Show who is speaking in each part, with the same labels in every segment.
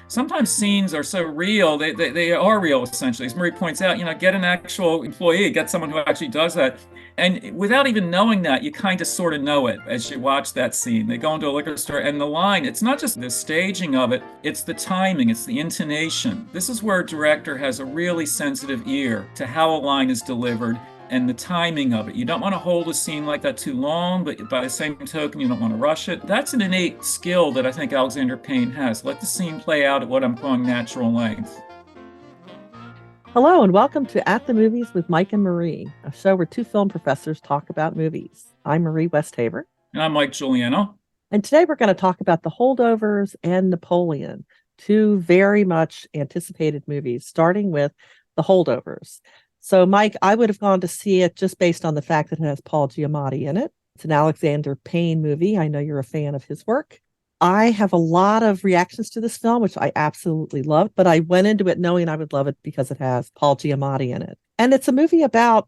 Speaker 1: sometimes scenes are so real, they are real essentially. As Marie points out, get an actual employee, get someone who actually does that. And without even knowing that, you kind of sort of know it as you watch that scene. They go into a liquor store, and the line, it's not just the staging of it, it's the timing, it's the intonation. This is where a director has a really sensitive ear to how a line is delivered and the timing of it. You don't want to hold a scene like that too long, but by the same token, you don't want to rush it. That's an innate skill that I think Alexander Payne has. Let the scene play out at what I'm calling natural length.
Speaker 2: Hello, and welcome to At the Movies with Mike and Marie, a show where two film professors talk about movies. I'm Marie Westhaver.
Speaker 1: And I'm Mike Giuliano.
Speaker 2: And today we're going to talk about The Holdovers and Napoleon, two very much anticipated movies, starting with The Holdovers. So, Mike, I would have gone to see it just based on the fact that it has Paul Giamatti in it. It's an Alexander Payne movie. I know you're a fan of his work. I have a lot of reactions to this film, which I absolutely loved, but I went into it knowing I would love it because it has Paul Giamatti in it. And it's a movie about,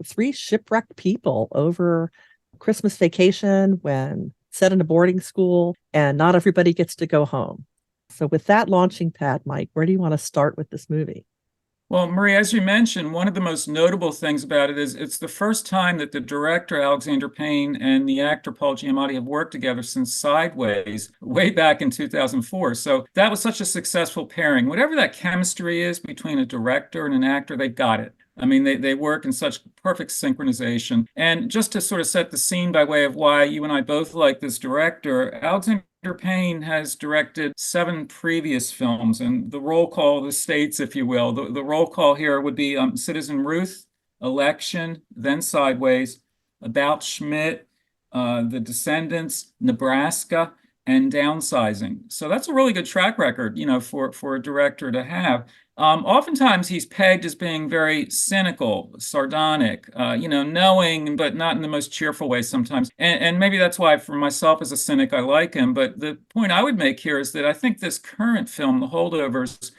Speaker 2: three shipwrecked people over Christmas vacation when set in a boarding school, and not everybody gets to go home. So with that launching pad, Mike, where do you want to start with this movie?
Speaker 1: Well, Marie, as you mentioned, one of the most notable things about it is it's the first time that the director, Alexander Payne, and the actor, Paul Giamatti, have worked together since Sideways, way back in 2004. So that was such a successful pairing. Whatever that chemistry is between a director and an actor, they got it. I mean, they work in such perfect synchronization. And just to sort of set the scene by way of why you and I both like this director, Alexander Payne has directed 7 previous films, and the roll call, the states, if you will, the roll call here would be Citizen Ruth, Election, then Sideways, About Schmidt, The Descendants, Nebraska, and Downsizing. So that's a really good track record, for a director to have. Oftentimes he's pegged as being very cynical, sardonic, knowing, but not in the most cheerful way sometimes. And maybe that's why, for myself as a cynic, I like him. But the point I would make here is that I think this current film, The Holdovers,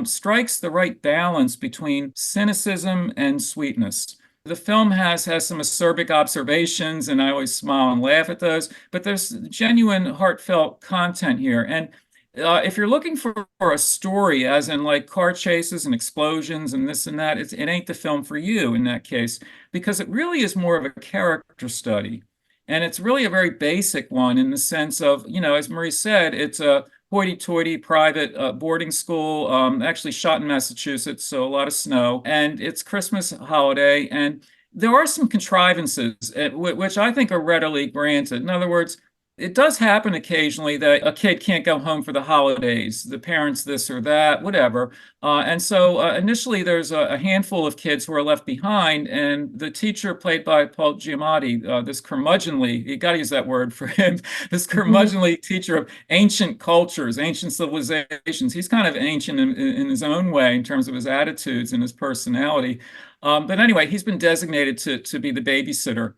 Speaker 1: strikes the right balance between cynicism and sweetness. The film has some acerbic observations, and I always smile and laugh at those, but there's genuine, heartfelt content here. And if you're looking for a story, as in like car chases and explosions and this and that, it ain't the film for you in that case, because it really is more of a character study. And it's really a very basic one in the sense of, as Marie said, it's a hoity-toity private boarding school, actually shot in Massachusetts, so a lot of snow. And it's Christmas holiday, and there are some contrivances, which I think are readily granted. In other words, it does happen occasionally that a kid can't go home for the holidays, the parents this or that, whatever. And so initially there's a handful of kids who are left behind, and the teacher played by Paul Giamatti, this curmudgeonly, you got to use that word for him, this curmudgeonly teacher of ancient cultures, ancient civilizations. He's kind of ancient in his own way in terms of his attitudes and his personality. But anyway, he's been designated to be the babysitter.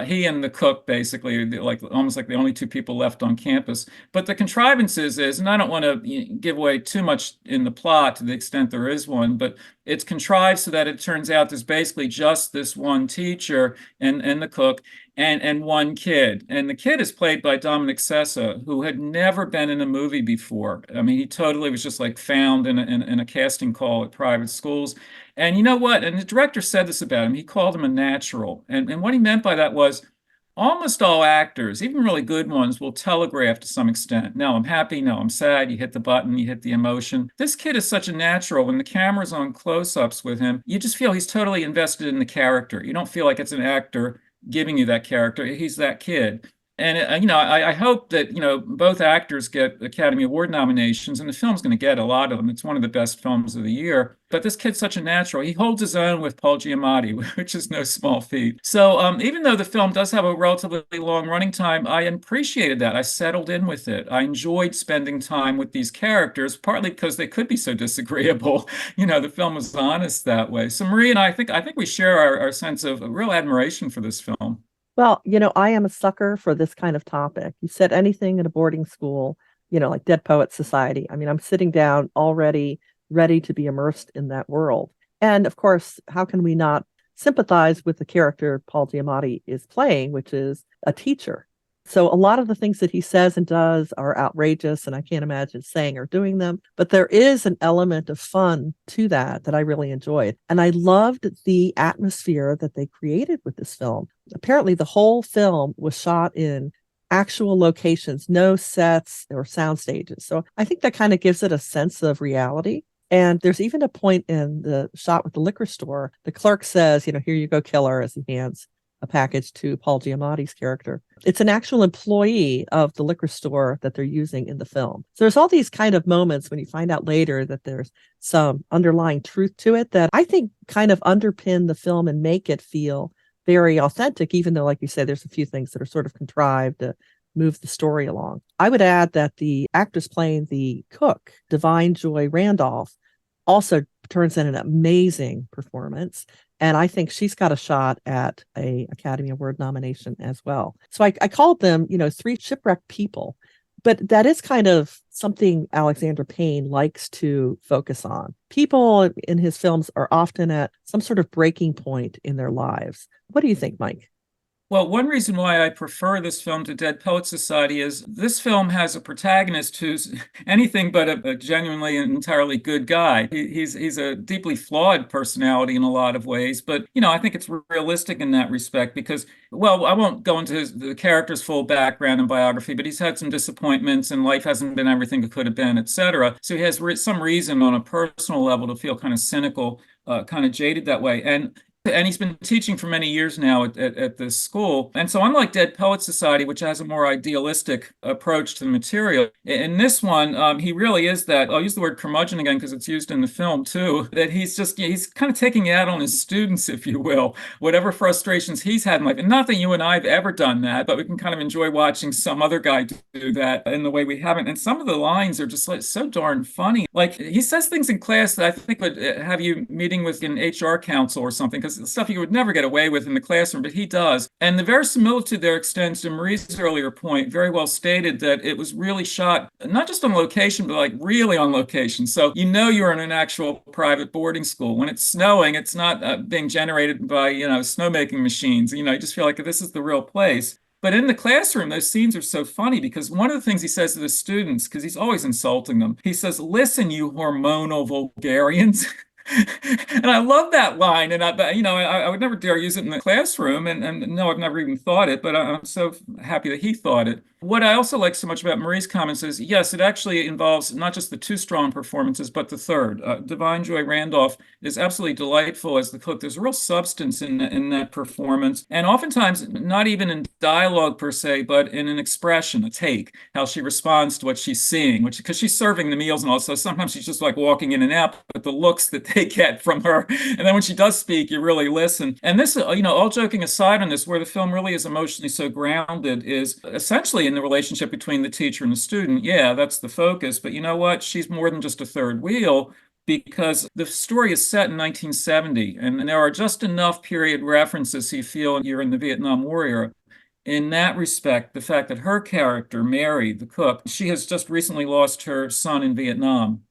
Speaker 1: He and the cook basically like almost like the only 2 people left on campus. But the contrivances is, and I don't want to give away too much in the plot to the extent there is one, but it's contrived so that it turns out there's basically just this one teacher and the cook and one kid. And the kid is played by Dominic Sessa, who had never been in a movie before. I mean, he totally was just like found in a casting call at private schools. And you know what? And the director said this about him. He called him a natural. And what he meant by that was almost all actors, even really good ones, will telegraph to some extent. No, I'm happy. No, I'm sad. You hit the button, you hit the emotion. This kid is such a natural. When the camera's on close-ups with him, you just feel he's totally invested in the character. You don't feel like it's an actor giving you that character. He's that kid. And I hope that both actors get Academy Award nominations, and the film's going to get a lot of them. It's one of the best films of the year. But this kid's such a natural. He holds his own with Paul Giamatti, which is no small feat. So even though the film does have a relatively long running time, I appreciated that. I settled in with it. I enjoyed spending time with these characters, partly because they could be so disagreeable. The film was honest that way. So Marie and I think we share our sense of real admiration for this film.
Speaker 2: Well, I am a sucker for this kind of topic. You said anything in a boarding school, like Dead Poets Society. I mean, I'm sitting down already ready to be immersed in that world. And of course, how can we not sympathize with the character Paul Giamatti is playing, which is a teacher? So a lot of the things that he says and does are outrageous, and I can't imagine saying or doing them. But there is an element of fun to that I really enjoyed. And I loved the atmosphere that they created with this film. Apparently, the whole film was shot in actual locations, no sets or sound stages. So I think that kind of gives it a sense of reality. And there's even a point in the shot with the liquor store. The clerk says, here you go, killer, as he hands a package to Paul Giamatti's character. It's an actual employee of the liquor store that they're using in the film. So there's all these kind of moments when you find out later that there's some underlying truth to it that I think kind of underpin the film and make it feel very authentic, even though, like you said, there's a few things that are sort of contrived to move the story along. I would add that the actress playing the cook, Divine Joy Randolph, also turns in an amazing performance. And I think she's got a shot at a Academy Award nomination as well. So I called them, three shipwrecked people. But that is kind of something Alexander Payne likes to focus on. People in his films are often at some sort of breaking point in their lives. What do you think, Mike?
Speaker 1: Well, one reason why I prefer this film to Dead Poets Society is this film has a protagonist who's anything but a genuinely and entirely good guy. He's a deeply flawed personality in a lot of ways, but I think it's realistic in that respect because, well, I won't go into the character's full background and biography, but he's had some disappointments and life hasn't been everything it could have been, etc. So he has some reason on a personal level to feel kind of cynical, kind of jaded that way. And he's been teaching for many years now at this school. And so unlike Dead Poets Society, which has a more idealistic approach to the material, in this one, he really is that, I'll use the word curmudgeon again because it's used in the film too, that he's kind of taking it out on his students, if you will, whatever frustrations he's had in life. And not that you and I have ever done that, but we can kind of enjoy watching some other guy do that in the way we haven't. And some of the lines are just like so darn funny. Like he says things in class that I think would have you meeting with an HR counsel or something, because stuff you would never get away with in the classroom, but he does. And the verisimilitude there extends to Marie's earlier point, very well stated, that it was really shot not just on location, but like really on location. So you're in an actual private boarding school. When it's snowing, it's not being generated by, snowmaking machines. You just feel like this is the real place. But in the classroom, those scenes are so funny because one of the things he says to the students, because he's always insulting them, he says, "Listen, you hormonal vulgarians." And I love that line, and I would never dare use it in the classroom, and no, I've never even thought it, but I'm so happy that he thought it. What I also like so much about Marie's comments is, yes, it actually involves not just the two strong performances, but the third. Divine Joy Randolph is absolutely delightful as the cook. There's a real substance in that performance, and oftentimes not even in dialogue per se, but in an expression, a take, how she responds to what she's seeing, which because she's serving the meals and also sometimes she's just like walking in and out, but the looks that they get from her, and then when she does speak, you really listen. And this, all joking aside on this, where the film really is emotionally so grounded is essentially in the relationship between the teacher and the student. Yeah, that's the focus. But you know what? She's more than just a third wheel because the story is set in 1970, and there are just enough period references so you feel you're in the Vietnam War era. In that respect, the fact that her character, Mary, the cook, she has just recently lost her son in Vietnam.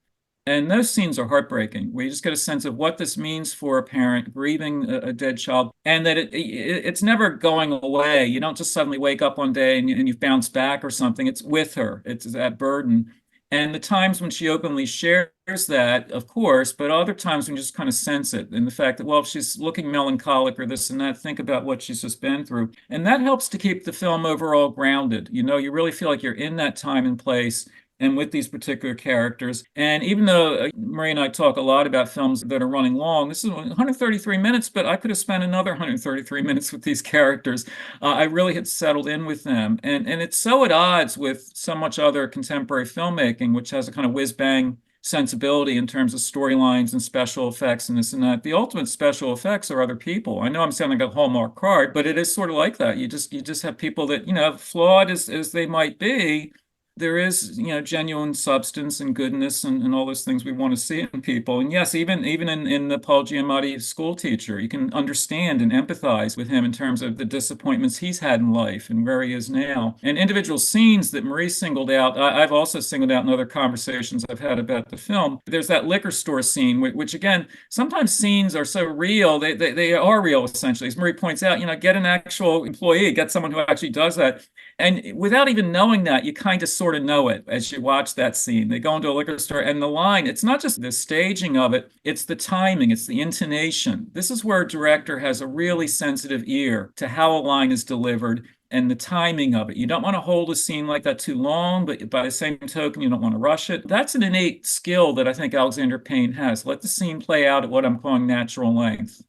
Speaker 1: And those scenes are heartbreaking. We just get a sense of what this means for a parent grieving a dead child, and that it's never going away. You don't just suddenly wake up one day and you bounce back or something. It's with her. It's that burden. And the times when she openly shares that, of course, but other times when you just kind of sense it in the fact that, well, if she's looking melancholic or this and that, think about what she's just been through. And that helps to keep the film overall grounded. You really feel like you're in that time and place and with these particular characters. And even though Marie and I talk a lot about films that are running long, this is 133 minutes, but I could have spent another 133 minutes with these characters. I really had settled in with them. And it's so at odds with so much other contemporary filmmaking, which has a kind of whiz-bang sensibility in terms of storylines and special effects and this and that. The ultimate special effects are other people. I know I'm sounding like a Hallmark card, but it is sort of like that. You just have people that, flawed as they might be, there is, genuine substance and goodness and all those things we want to see in people. And yes, even in the Paul Giamatti school teacher, you can understand and empathize with him in terms of the disappointments he's had in life and where he is now. And individual scenes that Marie singled out, I've also singled out in other conversations I've had about the film. There's that liquor store scene, which again, sometimes scenes are so real, they are real essentially. As Marie points out, get an actual employee, get someone who actually does that. And without even knowing that, you kind of sort of know it as you watch that scene. They go into a liquor store, and the line, it's not just the staging of it, it's the timing, it's the intonation. This is where a director has a really sensitive ear to how a line is delivered and the timing of it. You don't want to hold a scene like that too long, but by the same token, you don't want to rush it. That's an innate skill that I think Alexander Payne has. Let the scene play out at what I'm calling natural length.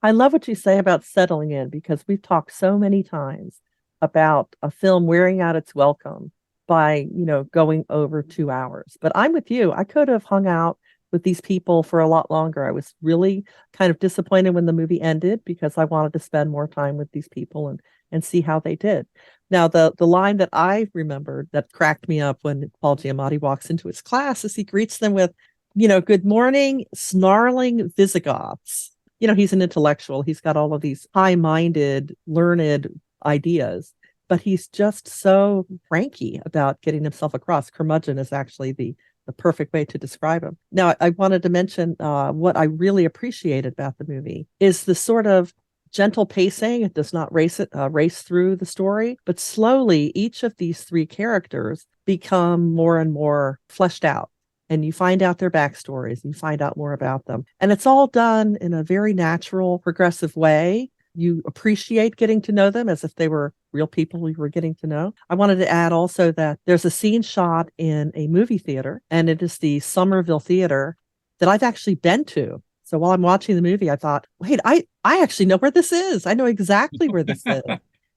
Speaker 2: I love what you say about settling in, because we've talked so many times about a film wearing out its welcome by, going over 2 hours. But I'm with you. I could have hung out with these people for a lot longer. I was really kind of disappointed when the movie ended, because I wanted to spend more time with these people and see how they did. Now, the line that I remembered that cracked me up when Paul Giamatti walks into his class is he greets them with, good morning, snarling Visigoths. He's an intellectual. He's got all of these high-minded, learned ideas, but he's just so cranky about getting himself across. Curmudgeon is actually the perfect way to describe him. Now, I wanted to mention what I really appreciated about the movie is the sort of gentle pacing. It does not race through the story, but slowly each of these three characters become more and more fleshed out. And you find out their backstories, and you find out more about them. And it's all done in a very natural, progressive way. You appreciate getting to know them as if they were real people you were getting to know. I wanted to add also that there's a scene shot in a movie theater, and it is the Somerville Theater that I've actually been to. So while I'm watching the movie, I thought, wait, I actually know where this is. I know exactly where this is.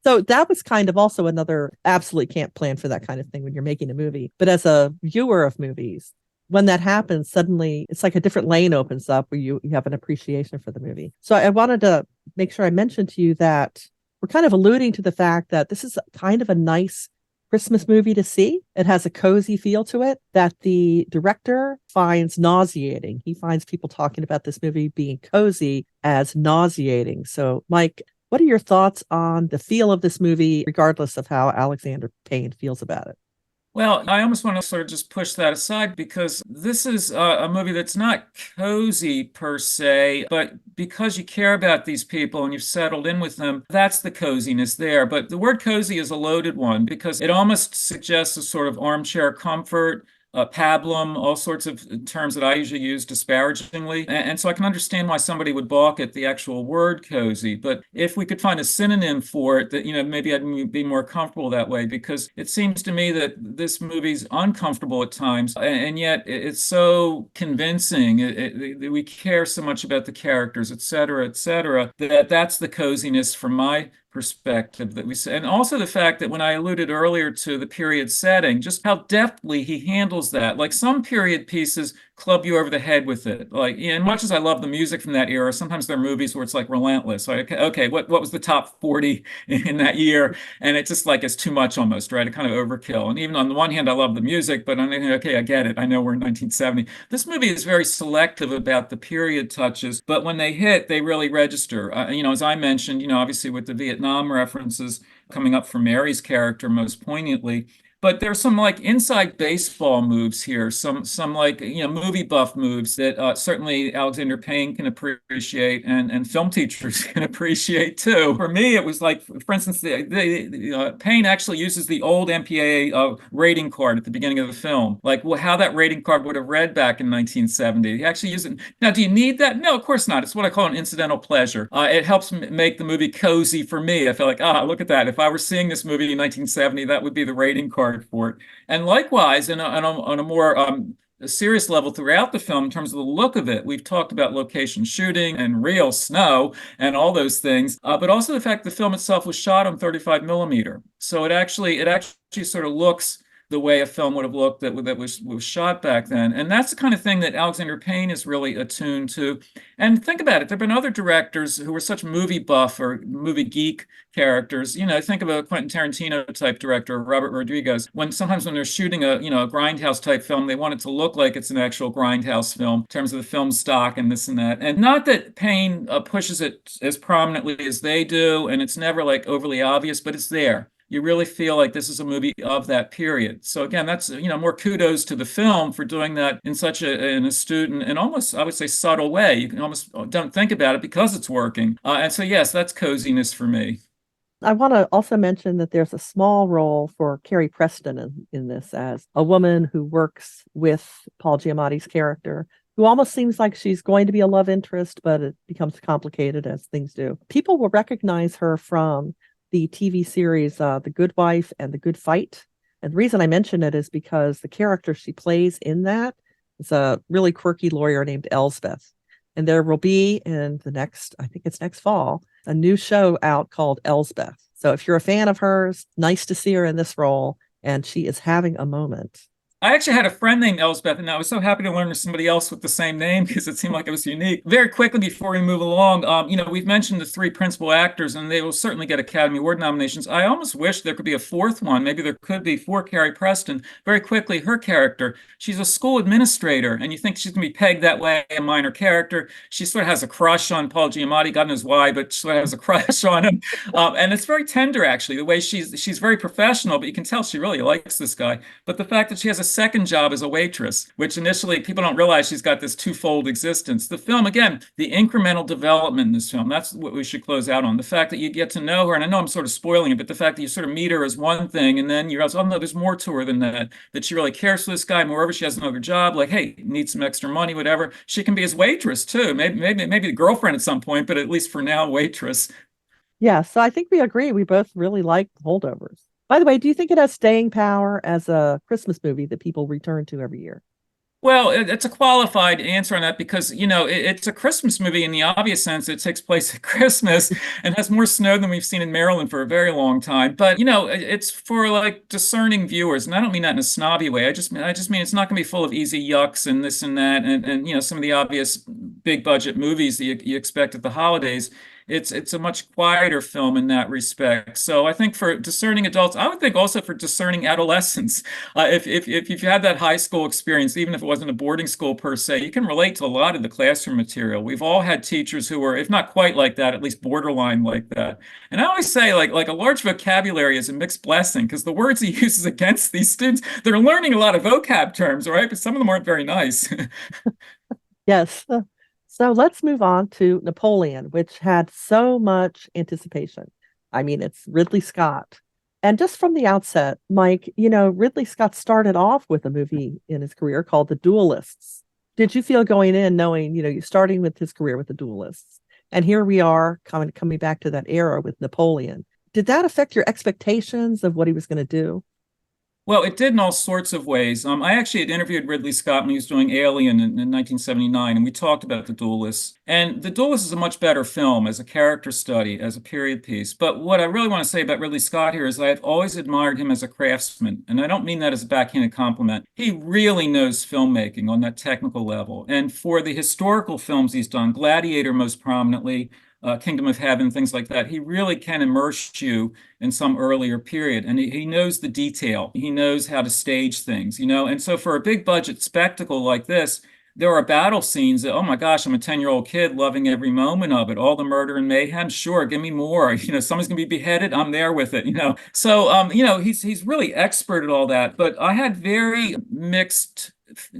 Speaker 2: So that was kind of also another, absolutely can't plan for that kind of thing when you're making a movie. But as a viewer of movies, when that happens, suddenly it's like a different lane opens up where you have an appreciation for the movie. So I wanted to make sure I mentioned to you that we're kind of alluding to the fact that this is kind of a nice Christmas movie to see. It has a cozy feel to it that the director finds nauseating. He finds people talking about this movie being cozy as nauseating. So, Mike, what are your thoughts on the feel of this movie, regardless of how Alexander Payne feels about it?
Speaker 1: Well, I almost want to sort of just push that aside because this is a movie that's not cozy per se, but because you care about these people and you've settled in with them, that's the coziness there. But the word cozy is a loaded one because it almost suggests a sort of armchair comfort, pablum, all sorts of terms that I usually use disparagingly. And so I can understand why somebody would balk at the actual word cozy. But if we could find a synonym for it, that, maybe I'd be more comfortable that way, because it seems to me that this movie's uncomfortable at times, and yet it's so convincing. We care so much about the characters, et cetera, that that's the coziness from my perspective that we see. And also the fact that when I alluded earlier to the period setting, just how deftly he handles that. Like some period pieces club you over the head with it. Like, much as I love the music from that era, sometimes there are movies where it's like relentless. Like, okay, what was the top 40 in that year? And it's just like it's too much almost, right? It kind of overkill. And even on the one hand, I love the music, but I'm thinking, okay, I get it. I know we're in 1970. This movie is very selective about the period touches, but when they hit, they really register. As I mentioned, obviously with the Vietnam references coming up for Mary's character most poignantly. But there's some like inside baseball moves here, some like movie buff moves that certainly Alexander Payne can appreciate and film teachers can appreciate too. For me, it was like, for instance, Payne actually uses the old MPAA rating card at the beginning of the film, like how that rating card would have read back in 1970. He actually used it. Now, do you need that? No, of course not. It's what I call an incidental pleasure. It helps make the movie cozy for me. I feel like, look at that. If I were seeing this movie in 1970, that would be the rating card for it. And likewise, on a more serious level throughout the film, in terms of the look of it, we've talked about location shooting and real snow and all those things, but also the fact the film itself was shot on 35 millimeter. So it actually sort of looks the way a film would have looked that was shot back then. And that's the kind of thing that Alexander Payne is really attuned to. And think about it, there have been other directors who were such movie buff or movie geek characters. Think of a Quentin Tarantino type director, Robert Rodriguez, sometimes when they're shooting a grindhouse type film, they want it to look like it's an actual grindhouse film in terms of the film stock and this and that. And not that Payne pushes it as prominently as they do, and it's never like overly obvious, but it's there. You really feel like this is a movie of that period. So again, that's more kudos to the film for doing that in such an astute and almost, I would say, subtle way. You can almost don't think about it because it's working. And so yes, that's coziness for me.
Speaker 2: I want to also mention that there's a small role for Carrie Preston in this as a woman who works with Paul Giamatti's character, who almost seems like she's going to be a love interest, but it becomes complicated as things do. People will recognize her from the TV series The Good Wife and The Good Fight. And the reason I mention it is because the character she plays in that is a really quirky lawyer named Elsbeth. And there will be in the next, I think it's next fall, a new show out called Elsbeth. So if you're a fan of hers, nice to see her in this role. And she is having a moment.
Speaker 1: I actually had a friend named Elsbeth, and I was so happy to learn there's somebody else with the same name because it seemed like it was unique. Very quickly before we move along, we've mentioned the three principal actors, and they will certainly get Academy Award nominations. I almost wish there could be a fourth one. Maybe there could be for Carrie Preston. Very quickly, her character, she's a school administrator, and you think she's going to be pegged that way, a minor character. She sort of has a crush on Paul Giamatti, God knows why, but she sort of has a crush on him. And it's very tender, actually, the way she's very professional, but you can tell she really likes this guy. But the fact that she has a second job as a waitress, which initially people don't realize she's got this twofold existence. The film, again, the incremental development in this film, that's what we should close out on. The fact that you get to know her, and I know I'm sort of spoiling it, but the fact that you sort of meet her as one thing, and then you realize, oh no, there's more to her than that, that she really cares for this guy. Moreover, she has another job, like, hey, needs some extra money, whatever. She can be his waitress too. Maybe the girlfriend at some point, but at least for now, waitress.
Speaker 2: Yeah, so I think we agree. We both really like Holdovers. By the way, do you think it has staying power as a Christmas movie that people return to every year?
Speaker 1: Well, it's a qualified answer on that because, it's a Christmas movie in the obvious sense. It takes place at Christmas and has more snow than we've seen in Maryland for a very long time. But, it's for like discerning viewers. And I don't mean that in a snobby way. I just mean it's not going to be full of easy yucks and this and that and some of the obvious big budget movies that you expect at the holidays. It's a much quieter film in that respect. So I think for discerning adults, I would think also for discerning adolescents, if you've had that high school experience, even if it wasn't a boarding school per se, you can relate to a lot of the classroom material. We've all had teachers who were, if not quite like that, at least borderline like that. And I always say, like a large vocabulary is a mixed blessing because the words he uses against these students, they're learning a lot of vocab terms, right? But some of them aren't very nice.
Speaker 2: Yes. So let's move on to Napoleon, which had so much anticipation. I mean, it's Ridley Scott. And just from the outset, Mike, Ridley Scott started off with a movie in his career called The Duelists. Did you feel going in knowing, you starting with his career with The Duelists? And here we are coming back to that era with Napoleon. Did that affect your expectations of what he was going to do?
Speaker 1: Well, it did in all sorts of ways. I actually had interviewed Ridley Scott when he was doing Alien in 1979, and we talked about The Duelists. And The Duelists is a much better film as a character study, as a period piece. But what I really want to say about Ridley Scott here is I've always admired him as a craftsman, and I don't mean that as a backhanded compliment. He really knows filmmaking on that technical level. And for the historical films he's done, Gladiator most prominently, Kingdom of Heaven, things like that. He really can immerse you in some earlier period. And he knows the detail. He knows how to stage things, And so for a big budget spectacle like this, there are battle scenes that, oh my gosh, I'm a 10-year-old kid loving every moment of it. All the murder and mayhem, sure, give me more. Someone's gonna be beheaded, I'm there with it. So he's really expert at all that. But I had very mixed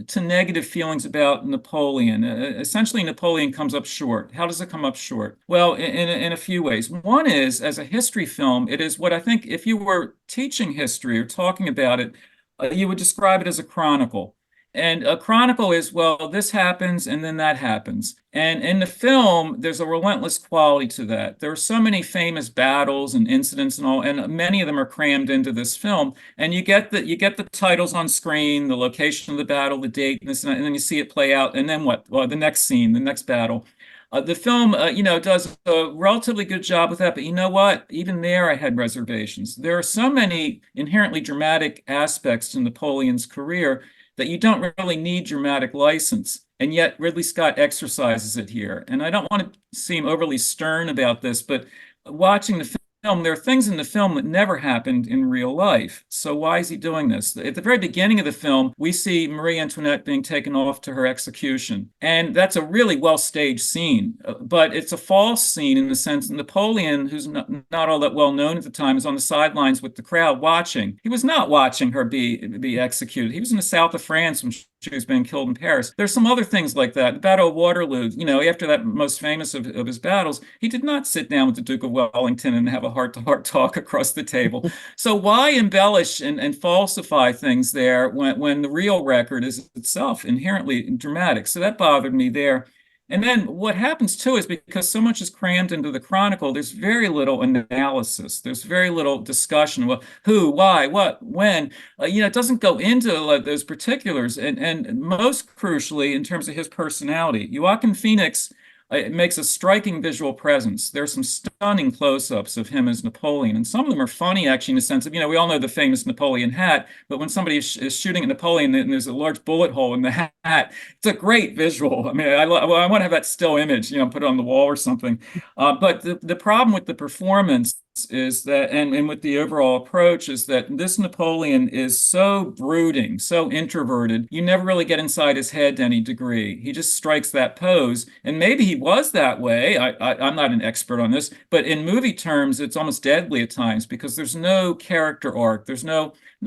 Speaker 1: to negative feelings about Napoleon. Essentially, Napoleon comes up short. How does it come up short? Well, in a few ways. One is, as a history film, it is what I think if you were teaching history or talking about it, you would describe it as a chronicle. And a chronicle is, well, this happens and then that happens. And in the film, there's a relentless quality to that. There are so many famous battles and incidents and all, and many of them are crammed into this film. And you get the titles on screen, the location of the battle, the date, and then you see it play out. And then what? Well, the next scene, the next battle. The film, does a relatively good job with that, but you know what? Even there, I had reservations. There are so many inherently dramatic aspects to Napoleon's career that you don't really need dramatic license. And yet Ridley Scott exercises it here. And I don't want to seem overly stern about this, but watching the film, there are things in the film that never happened in real life. So why is he doing this? At the very beginning of the film, we see Marie Antoinette being taken off to her execution. And that's a really well-staged scene, but it's a false scene in the sense that Napoleon, who's not all that well known at the time, is on the sidelines with the crowd watching. He was not watching her be executed. He was in the south of France when she was being killed in Paris. There's some other things like that. The Battle of Waterloo, after that most famous of his battles, he did not sit down with the Duke of Wellington and have a heart-to-heart talk across the table. So why embellish and falsify things there when the real record is itself inherently dramatic? So that bothered me there. And then what happens too is because so much is crammed into the chronicle, there's very little analysis. There's very little discussion. Well, who, why, what, when. It doesn't go into those particulars. And most crucially, in terms of his personality, Joaquin Phoenix it makes a striking visual presence. There's some stunning close-ups of him as Napoleon, and some of them are funny, actually, in the sense of, we all know the famous Napoleon hat, but when somebody is shooting at Napoleon and there's a large bullet hole in the hat, it's a great visual. I mean, I want to have that still image, put it on the wall or something. But the problem with the performance is that, and with the overall approach, is that this Napoleon is so brooding, so introverted, you never really get inside his head to any degree. He just strikes that pose, and maybe he was that way. I'm not an expert on this, but in movie terms, it's almost deadly at times because there's no character arc.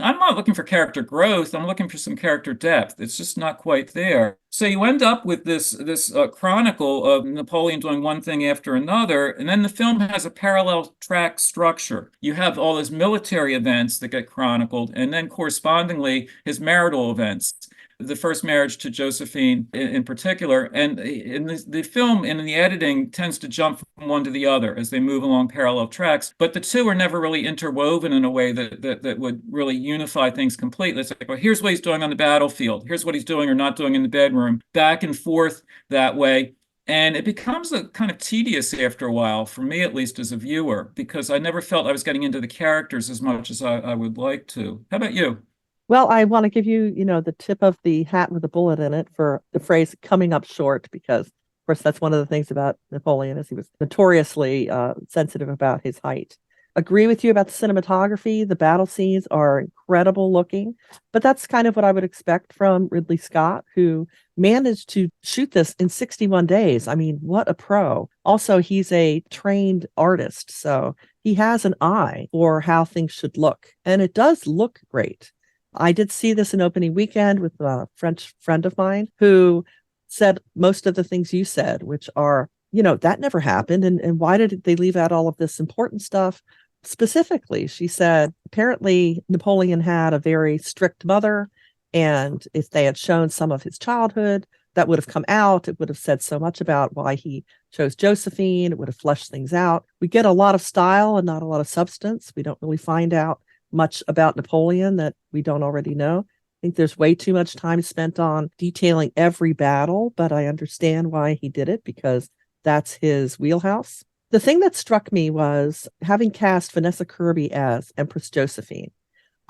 Speaker 1: I'm not looking for character growth. I'm looking for some character depth. It's just not quite there. So you end up with this chronicle of Napoleon doing one thing after another, and then the film has a parallel track structure. You have all his military events that get chronicled, and then correspondingly his marital events. The first marriage to Josephine in particular. And in the film and in the editing tends to jump from one to the other as they move along parallel tracks. But the two are never really interwoven in a way that would really unify things completely. It's like, well, here's what he's doing on the battlefield. Here's what he's doing or not doing in the bedroom. Back and forth that way. And it becomes a kind of tedious after a while, for me at least as a viewer, because I never felt I was getting into the characters as much as I would like to. How about you?
Speaker 2: Well, I want to give you, the tip of the hat with a bullet in it for the phrase coming up short, because, of course, that's one of the things about Napoleon is he was notoriously sensitive about his height. Agree with you about the cinematography. The battle scenes are incredible looking, but that's kind of what I would expect from Ridley Scott, who managed to shoot this in 61 days. I mean, what a pro. Also, he's a trained artist, so he has an eye for how things should look, and it does look great. I did see this in opening weekend with a French friend of mine who said most of the things you said, which are, that never happened. And why did they leave out all of this important stuff? Specifically, she said, apparently Napoleon had a very strict mother. And if they had shown some of his childhood, that would have come out. It would have said so much about why he chose Josephine. It would have fleshed things out. We get a lot of style and not a lot of substance. We don't really find out much about Napoleon that we don't already know. I think there's way too much time spent on detailing every battle, but I understand why he did it because that's his wheelhouse. The thing that struck me was having cast Vanessa Kirby as Empress Josephine.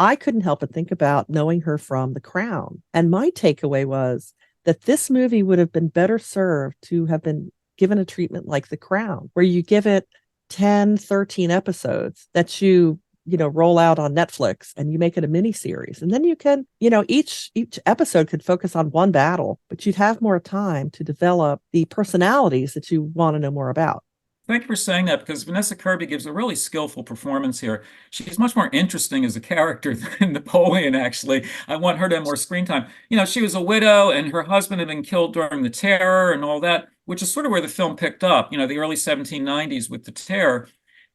Speaker 2: I couldn't help but think about knowing her from The Crown. And my takeaway was that this movie would have been better served to have been given a treatment like The Crown, where you give it 10, 13 episodes that you roll out on Netflix and you make it a mini series. And then you can, each episode could focus on one battle, but you'd have more time to develop the personalities that you want to know more about.
Speaker 1: Thank you for saying that, because Vanessa Kirby gives a really skillful performance here. She's much more interesting as a character than Napoleon, actually. I want her to have more screen time. She was a widow and her husband had been killed during the Terror and all that, which is sort of where the film picked up, the early 1790s with the Terror.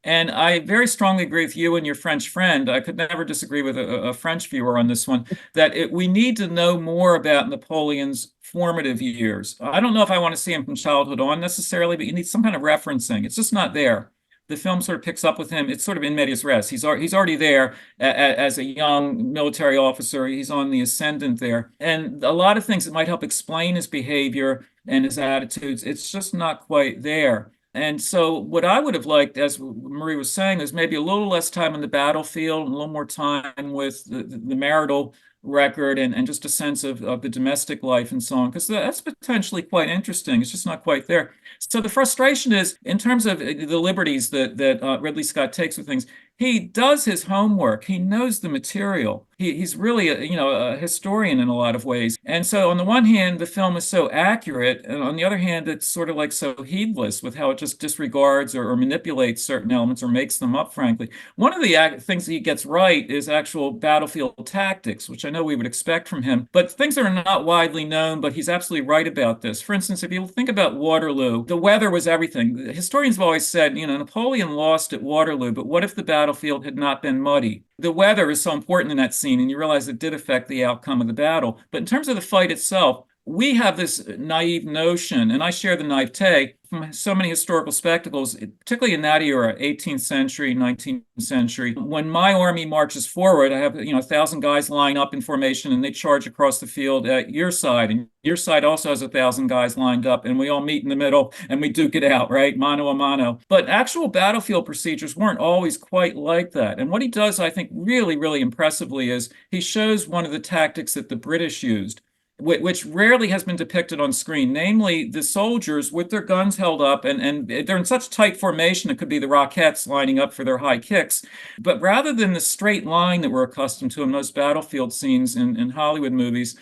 Speaker 1: And I very strongly agree with you and your French friend. I could never disagree with a French viewer on this one, that we need to know more about Napoleon's formative years. I don't know if I want to see him from childhood on necessarily, but you need some kind of referencing. It's just not there. The film sort of picks up with him. It's sort of in medias res. He's already there as a young military officer. He's on the ascendant there. And a lot of things that might help explain his behavior and his attitudes, it's just not quite there. And so what I would have liked, as Marie was saying, is maybe a little less time on the battlefield, and a little more time with the marital record and just a sense of the domestic life and so on, because that's potentially quite interesting. It's just not quite there. So the frustration is, in terms of the liberties that Ridley Scott takes with things, he does his homework. He knows the material. He's really a historian in a lot of ways. And so on the one hand, the film is so accurate, and on the other hand, it's sort of like so heedless with how it just disregards or manipulates certain elements or makes them up, frankly. One of the things that he gets right is actual battlefield tactics, which I know we would expect from him, but things that are not widely known, but he's absolutely right about this. For instance, if you think about Waterloo, the weather was everything. Historians have always said, Napoleon lost at Waterloo, but what if the battlefield had not been muddy? The weather is so important in that scene, and you realize it did affect the outcome of the battle. But in terms of the fight itself, we have this naive notion, and I share the naivete from so many historical spectacles, particularly in that era, 18th century, 19th century. When my army marches forward, I have 1,000 guys line up in formation, and they charge across the field at your side, and your side also has 1,000 guys lined up, and we all meet in the middle and we duke it out, right? Mano a mano. But actual battlefield procedures weren't always quite like that. And what he does, I think, really, really impressively is he shows one of the tactics that the British used, which rarely has been depicted on screen, namely the soldiers with their guns held up, and they're in such tight formation, it could be the Rockettes lining up for their high kicks. But rather than the straight line that we're accustomed to in most battlefield scenes in Hollywood movies,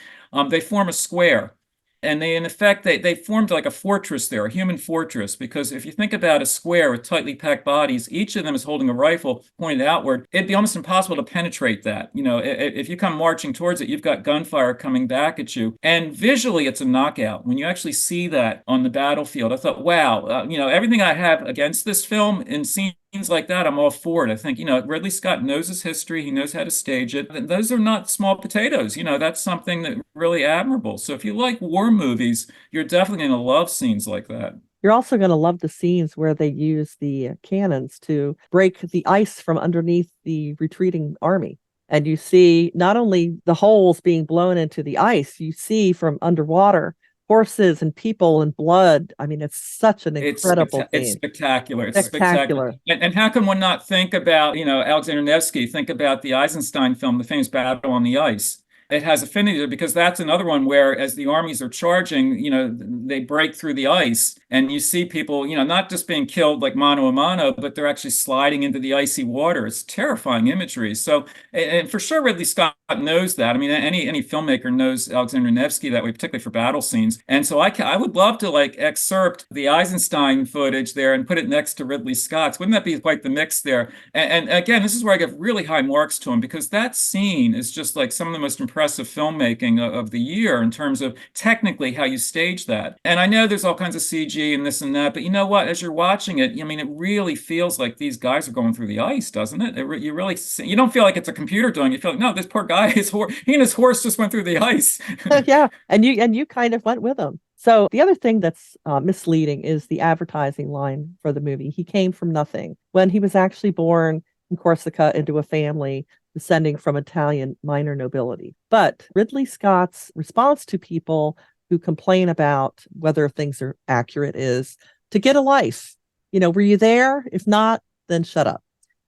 Speaker 1: they form a square. And they, in effect, they formed like a fortress there, a human fortress, because if you think about a square with tightly packed bodies, each of them is holding a rifle pointed outward. It'd be almost impossible to penetrate that. If you come marching towards it, you've got gunfire coming back at you. And visually, it's a knockout. When you actually see that on the battlefield, I thought, wow, everything I have against this film in scenes like that, I'm all for it. I think, Ridley Scott knows his history. He knows how to stage it. And those are not small potatoes. That's something that really admirable. So if you like war movies, you're definitely going to love scenes like that.
Speaker 2: You're also going to love the scenes where they use the cannons to break the ice from underneath the retreating army. And you see not only the holes being blown into the ice, you see from underwater horses and people and blood. I mean, it's such an incredible scene.
Speaker 1: It's spectacular. It's spectacular. And how can one not think about, Alexander Nevsky, think about the Eisenstein film, The Famous Battle on the Ice. It has affinity to, because that's another one where as the armies are charging, they break through the ice and you see people, not just being killed like mano a mano, but they're actually sliding into the icy water. It's terrifying imagery. So, and for sure, Ridley Scott knows that. I mean, any filmmaker knows Alexander Nevsky that way, particularly for battle scenes. And so I would love to excerpt the Eisenstein footage there and put it next to Ridley Scott's. Wouldn't that be quite the mix there? And again, this is where I give really high marks to him, because that scene is just like some of the most impressive filmmaking of the year in terms of technically how you stage that. And I know there's all kinds of CG and this and that, but you know what? As you're watching it, it really feels like these guys are going through the ice, doesn't it? You don't feel like it's a computer doing it. You feel like, no, this poor guy, he and his horse just went through the ice.
Speaker 2: Yeah, and you kind of went with him. So the other thing that's misleading is the advertising line for the movie. He came from nothing when he was actually born in Corsica into a family descending from Italian minor nobility. But Ridley Scott's response to people who complain about whether things are accurate is to get a life. Were you there? If not, then shut up.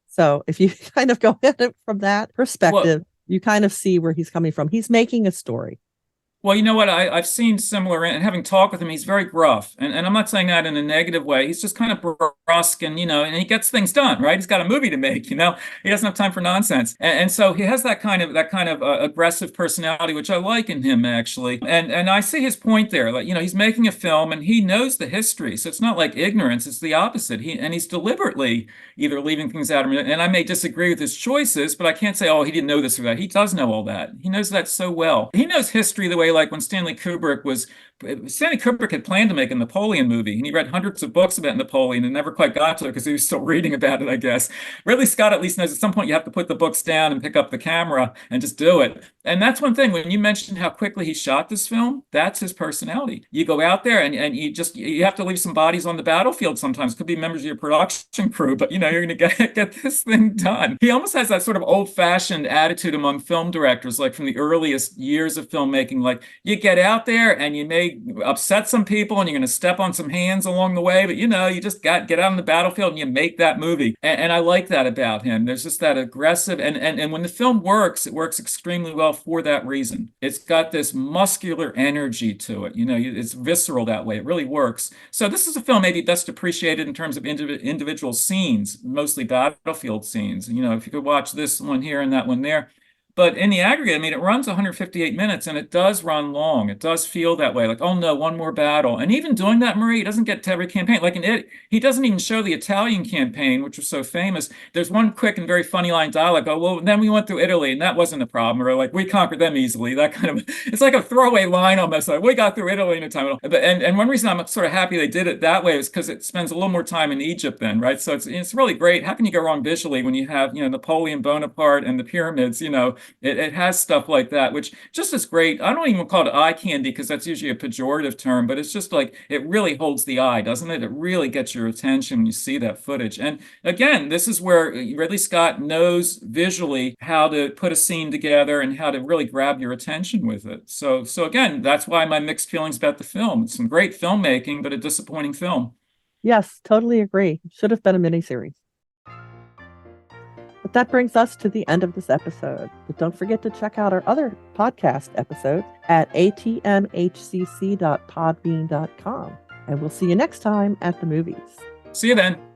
Speaker 2: So if you kind of go at it from that perspective, you kind of see where he's coming from. He's making a story.
Speaker 1: Well, you know what? I've seen similar, and having talked with him, he's very gruff. And I'm not saying that in a negative way. He's just kind of brusque and, and he gets things done, right? He's got a movie to make, He doesn't have time for nonsense. And so he has that kind of aggressive personality, which I like in him, actually. And I see his point there. He's making a film and he knows the history. So it's not like ignorance. It's the opposite. He's deliberately either leaving things out. And I may disagree with his choices, but I can't say, oh, he didn't know this or that. He does know all that. He knows that so well. He knows history the way, like when Stanley Kubrick had planned to make a Napoleon movie, and he read hundreds of books about Napoleon and never quite got to it because he was still reading about it, I guess. Ridley Scott at least knows at some point you have to put the books down and pick up the camera and just do it. And that's one thing, when you mentioned how quickly he shot this film, that's his personality. You go out there and you have to leave some bodies on the battlefield sometimes. It could be members of your production crew, but you're going to get this thing done. He almost has that sort of old-fashioned attitude among film directors, like from the earliest years of filmmaking, like you get out there and you may upset some people and you're going to step on some hands along the way, but you just get out on the battlefield and you make that movie. And I like that about him. There's just that aggressive, and when the film works, it works extremely well for that reason. It's got this muscular energy to it. It's visceral that way. It really works. So this is a film maybe best appreciated in terms of individual scenes, mostly battlefield scenes. If you could watch this one here and that one there. But in the aggregate, I mean, it runs 158 minutes and it does run long. It does feel that way, like, oh no, one more battle. And even doing that, Marie, he doesn't get to every campaign. Like in it, he doesn't even show the Italian campaign, which was so famous. There's one quick and very funny line dialogue. Oh, well, then we went through Italy and that wasn't a problem. Or like, we conquered them easily. That kind of, it's like a throwaway line almost. Like, we got through Italy in a time. And one reason I'm sort of happy they did it that way is because it spends a little more time in Egypt then, right? So it's really great. How can you go wrong visually when you have, Napoleon Bonaparte and the pyramids, it has stuff like that, which just is great. I don't even call it eye candy because that's usually a pejorative term, but it's just like it really holds the eye, doesn't it? It really gets your attention when you see that footage. And again, this is where Ridley Scott knows visually how to put a scene together and how to really grab your attention with it. So again, that's why my mixed feelings about the film. It's some great filmmaking, but a disappointing film.
Speaker 2: Yes, totally agree. Should have been a miniseries. But that brings us to the end of this episode. But don't forget to check out our other podcast episodes at atmhcc.podbean.com. And we'll see you next time at the movies.
Speaker 1: See you then.